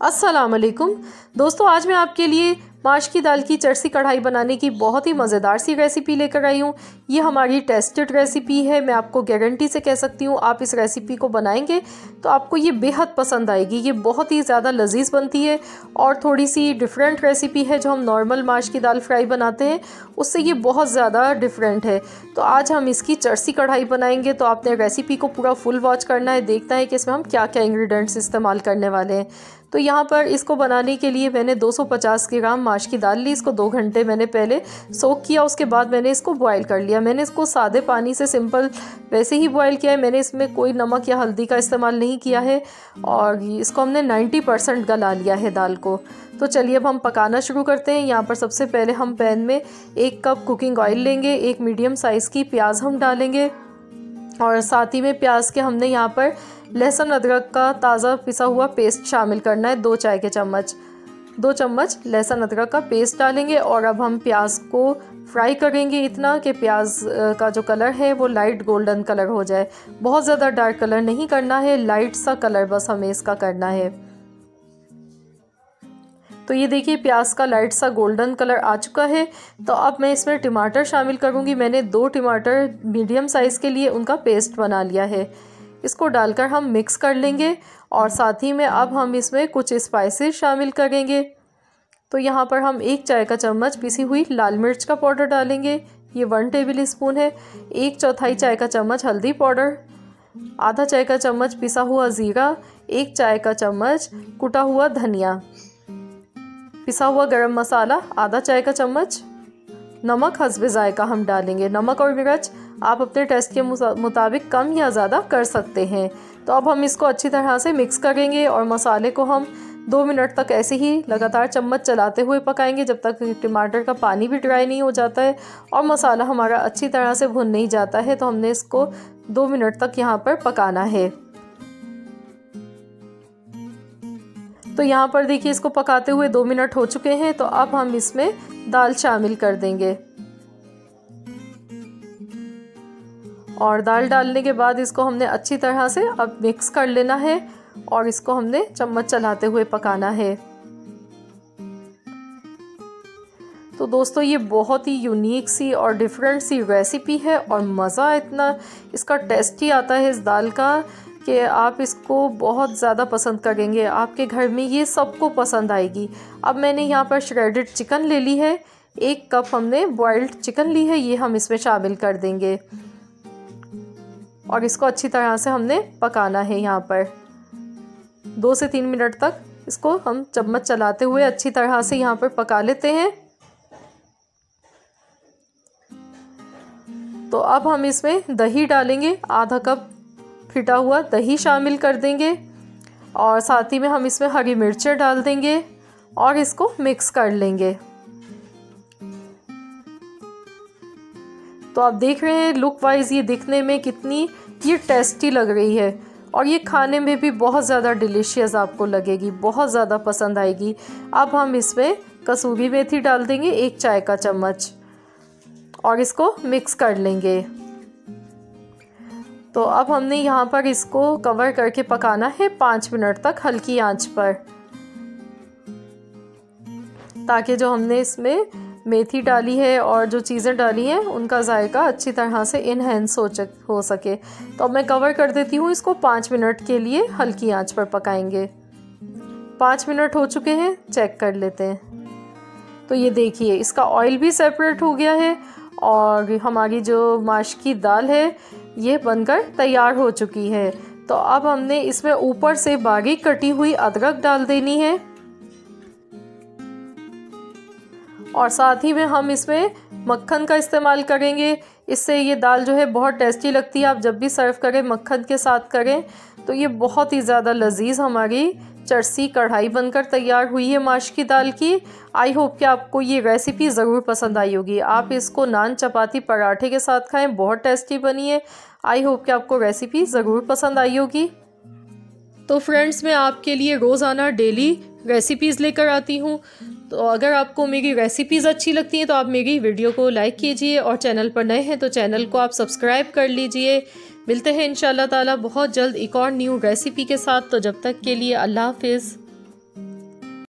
अस्सलाम वालेकुम दोस्तों, आज मैं आपके लिए माश की दाल की चरसी कढ़ाई बनाने की बहुत ही मज़ेदार सी रेसिपी लेकर आई हूँ। ये हमारी टेस्टेड रेसिपी है, मैं आपको गारंटी से कह सकती हूँ आप इस रेसिपी को बनाएंगे तो आपको ये बेहद पसंद आएगी। ये बहुत ही ज़्यादा लजीज बनती है और थोड़ी सी डिफरेंट रेसिपी है। जो हम नॉर्मल माश की दाल फ्राई बनाते हैं उससे ये बहुत ज़्यादा डिफरेंट है। तो आज हम इसकी चरसी कढ़ाई बनाएंगे, तो आपने रेसिपी को पूरा फुल वॉच करना है, देखना है कि इसमें हम क्या क्या इंग्रेडिएंट्स इस्तेमाल करने वाले हैं। तो यहाँ पर इसको बनाने के लिए मैंने 250 ग्राम माश की दाल ली। इसको 2 घंटे मैंने पहले सोक किया, उसके बाद मैंने इसको बॉईल कर लिया। मैंने इसको सादे पानी से सिंपल वैसे ही बॉईल किया है, मैंने इसमें कोई नमक या हल्दी का इस्तेमाल नहीं किया है और इसको हमने 90% गला लिया है दाल को। तो चलिए अब हम पकाना शुरू करते हैं। यहाँ पर सबसे पहले हम पैन में 1 कप कुकिंग ऑयल लेंगे, 1 मीडियम साइज़ की प्याज हम डालेंगे और साथ ही में प्याज के हमने यहाँ पर लहसुन अदरक का ताज़ा पिसा हुआ पेस्ट शामिल करना है। 2 चाय के चम्मच 2 चम्मच लहसुन अदरक का पेस्ट डालेंगे और अब हम प्याज को फ्राई करेंगे इतना कि प्याज का जो कलर है वो लाइट गोल्डन कलर हो जाए। बहुत ज़्यादा डार्क कलर नहीं करना है, लाइट सा कलर बस हमें इसका करना है। तो ये देखिए प्याज का लाइट सा गोल्डन कलर आ चुका है। तो अब मैं इसमें टमाटर शामिल करूँगी। मैंने 2 टमाटर मीडियम साइज़ के लिए उनका पेस्ट बना लिया है। इसको डालकर हम मिक्स कर लेंगे और साथ ही में अब हम इसमें कुछ स्पाइसेस शामिल करेंगे। तो यहाँ पर हम 1 चाय का चम्मच पिसी हुई लाल मिर्च का पाउडर डालेंगे, ये 1 टेबल स्पून है। 1/4 चाय का चम्मच हल्दी पाउडर, आधा चाय का चम्मच पिसा हुआ ज़ीरा, 1 चाय का चम्मच कुटा हुआ धनिया, पिसा हुआ गरम मसाला आधा चाय का चम्मच, नमक हस्बे जायका हम डालेंगे। नमक और मिर्च आप अपने टेस्ट के मुताबिक कम या ज़्यादा कर सकते हैं। तो अब हम इसको अच्छी तरह से मिक्स करेंगे और मसाले को हम 2 मिनट तक ऐसे ही लगातार चम्मच चलाते हुए पकाएंगे जब तक टमाटर का पानी भी ड्राई नहीं हो जाता है और मसाला हमारा अच्छी तरह से भुन नहीं जाता है। तो हमने इसको 2 मिनट तक यहाँ पर पकाना है। तो यहाँ पर देखिए इसको पकाते हुए 2 मिनट हो चुके हैं। तो अब हम इसमें दाल शामिल कर देंगे और दाल डालने के बाद इसको हमने अच्छी तरह से अब मिक्स कर लेना है और इसको हमने चम्मच चलाते हुए पकाना है। तो दोस्तों ये बहुत ही यूनिक सी और डिफरेंट सी रेसिपी है और मज़ा इतना इसका टेस्ट ही आता है इस दाल का कि आप इसको बहुत ज़्यादा पसंद करेंगे। आपके घर में ये सबको पसंद आएगी। अब मैंने यहाँ पर श्रेडेड चिकन ले ली है, 1 कप हमने बॉइल्ड चिकन ली है, ये हम इसमें शामिल कर देंगे और इसको अच्छी तरह से हमने पकाना है। यहाँ पर 2 से 3 मिनट तक इसको हम चम्मच चलाते हुए अच्छी तरह से यहाँ पर पका लेते हैं। तो अब हम इसमें दही डालेंगे, आधा कप फिटा हुआ दही शामिल कर देंगे और साथ ही में हम इसमें हरी मिर्चें डाल देंगे और इसको मिक्स कर लेंगे। तो आप देख रहे हैं लुक वाइज ये दिखने में कितनी ये टेस्टी लग रही है और ये खाने में भी बहुत ज़्यादा डिलीशियस आपको लगेगी, बहुत ज़्यादा पसंद आएगी। अब हम इसमें कसूरी मेथी डाल देंगे 1 चाय का चम्मच और इसको मिक्स कर लेंगे। तो अब हमने यहाँ पर इसको कवर करके पकाना है 5 मिनट तक हल्की आंच पर, ताकि जो हमने इसमें मेथी डाली है और जो चीज़ें डाली हैं उनका जायका अच्छी तरह से इनहेंस हो सके। तो अब मैं कवर कर देती हूँ इसको 5 मिनट के लिए हल्की आंच पर पकाएंगे। 5 मिनट हो चुके हैं, चेक कर लेते हैं। तो ये देखिए इसका ऑयल भी सेपरेट हो गया है और हमारी जो माश की दाल है ये बनकर तैयार हो चुकी है। तो अब हमने इसमें ऊपर से बारीक कटी हुई अदरक डाल देनी है और साथ ही में हम इसमें मक्खन का इस्तेमाल करेंगे। इससे ये दाल जो है बहुत टेस्टी लगती है। आप जब भी सर्व करें मक्खन के साथ करें तो ये बहुत ही ज़्यादा लजीज हमारी चरसी कढ़ाई बनकर तैयार हुई है माश की दाल की। आई होप कि आपको ये रेसिपी ज़रूर पसंद आई होगी। आप इसको नान, चपाती, पराठे के साथ खाएं, बहुत टेस्टी बनी है। आई होप कि आपको रेसिपी ज़रूर पसंद आई होगी। तो फ्रेंड्स मैं आपके लिए रोज़ाना डेली रेसिपीज़ लेकर आती हूँ। तो अगर आपको मेरी रेसिपीज़ अच्छी लगती हैं तो आप मेरी वीडियो को लाइक कीजिए और चैनल पर नए हैं तो चैनल को आप सब्सक्राइब कर लीजिए। मिलते हैं इंशाल्लाह ताला बहुत जल्द एक और न्यू रेसिपी के साथ। तो जब तक के लिए अल्लाह हाफिज़।